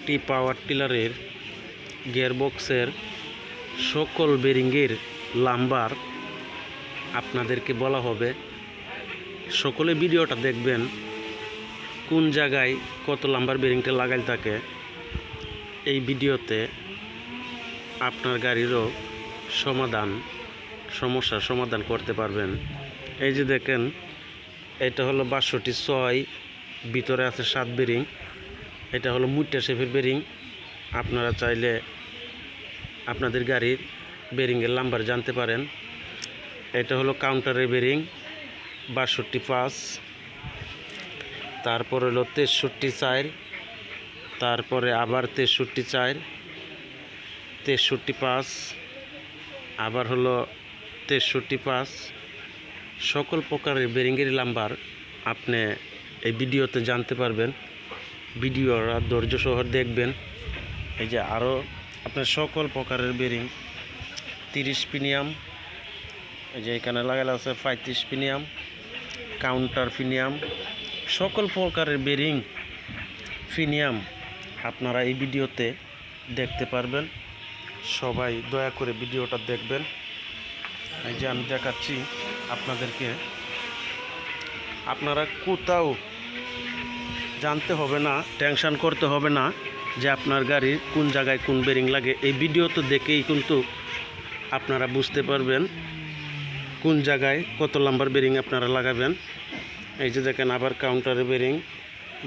একটি পাওয়ার টিলারের গিয়ারবক্সের সকল বেরিংয়ের নাম্বার আপনাদেরকে বলা হবে। সকলে ভিডিওটা দেখবেন, কোন জায়গায় কত নাম্বার বেরিংটা লাগাই থাকে। এই ভিডিওতে আপনার গাড়িরও সমস্যার সমাধান করতে পারবেন। এই যে দেখেন, এটা হলো 62/6, ভিতরে আছে 7 বেরিং। এটা হলো মুট্টা শেপের বেরিং। আপনারা চাইলে আপনাদের গাড়ির বেরিংয়ের নাম্বার জানতে পারেন। এটা হলো কাউন্টারের বেরিং 62/5, তারপর হলো 63/4, তারপরে আবার 63/4, 63/5, আবার হলো 63/5। সকল প্রকারের বেরিংয়ের নাম্বার আপনি এই ভিডিওতে জানতে পারবেন। ভিডিওটা ধৈর্য সহ দেখবেন। এই যে আরও আপনার সকল প্রকারের বেরিং 30 পিনিয়াম, এই যে এখানে লাগানো আছে 35 পিনিয়াম, কাউন্টার পিনিয়াম, সকল প্রকারের বেরিং পিনিয়াম আপনারা এই ভিডিওতে দেখতে পারবেন। সবাই দয়া করে ভিডিওটা দেখবেন। এই যে আমি দেখাচ্ছি আপনাদেরকে, আপনারা কোথাও জানতে হবে না, টেনশন করতে হবে না যে আপনার গাড়ির কোন জায়গায় কোন বেরিং লাগে। এই ভিডিওতে দেখেই কিন্তু আপনারা বুঝতে পারবেন কোন জায়গায় কত নাম্বার বেরিং আপনারা লাগাবেন। এই যে দেখেন, আবার কাউন্টারের বেরিং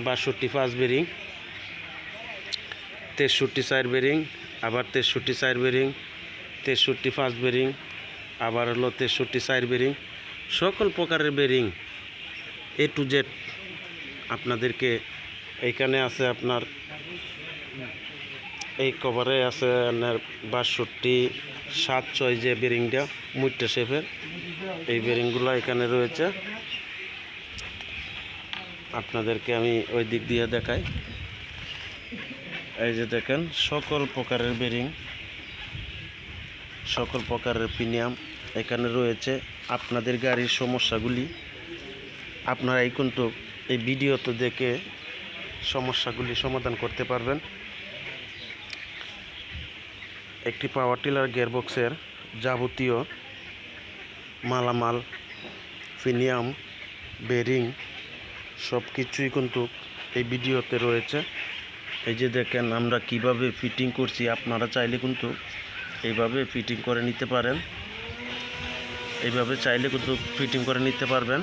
62/5 বেরিং, 63/4 বেরিং, আবার 63/4 বেরিং, 63/5 বেরিং, আবার হলো 63/4 বেরিং। সকল প্রকারের বেরিং A to Z আপনাদেরকে এইখানে আছে। আপনার এই কভারে আছে আপনার 62/7/6 যে বেরিংটা মুট্টা শেপের, এই বেরিংগুলো এখানে রয়েছে। আপনাদেরকে আমি ওই দিক দিয়ে দেখাই। এই যে দেখেন, সকল প্রকারের বেরিং, সকল প্রকারের প্রিমিয়াম এখানে রয়েছে। আপনাদের গাড়ির সমস্যাগুলি আপনারা কিন্তু এই ভিডিওতে দেখে সমস্যাগুলি সমাধান করতে পারবেন। একটি পাওয়ার টিলার গিয়ারবক্সের যাবতীয় মালামাল, প্রিমিয়াম, বেরিং সব কিছুই কিন্তু এই ভিডিওতে রয়েছে। এই যে দেখেন আমরা কিভাবে ফিটিং করছি, আপনারা চাইলে কিন্তু এইভাবে ফিটিং করে নিতে পারেন। এইভাবে চাইলে কিন্তু ফিটিং করে নিতে পারবেন।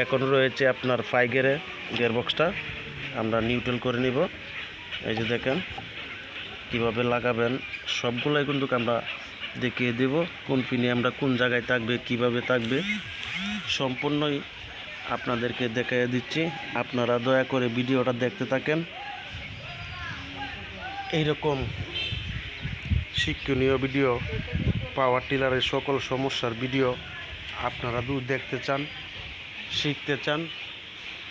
এখন রয়েছে আপনার 5 গিয়ারে গিয়ারবক্সটা আমরা নিউট্রাল করে নিব। এই যে দেখেন কিভাবে লাগাবেন, সবগুলোই কিন্তু আমরা দেখিয়ে দেব। কোন পিনে আমরা কোন জায়গায় থাকবে, কিভাবে থাকবে, সম্পূর্ণই আপনাদেরকে দেখিয়ে দিচ্ছি। আপনারা দয়া করে ভিডিওটা দেখতে থাকেন। এইরকম শিক্ষণীয় ভিডিও, পাওয়ার টিলারের সকল সমস্যার ভিডিও আপনারা দেখতে চান, শিখতে চান,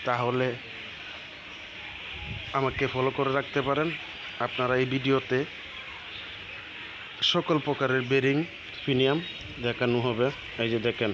তাহলে আমাকে ফলো করে রাখতে পারেন। আপনারা এই ভিডিওতে সকল প্রকারের বেরিং প্রিমিয়াম দেখানো হবে। এই যে দেখেন।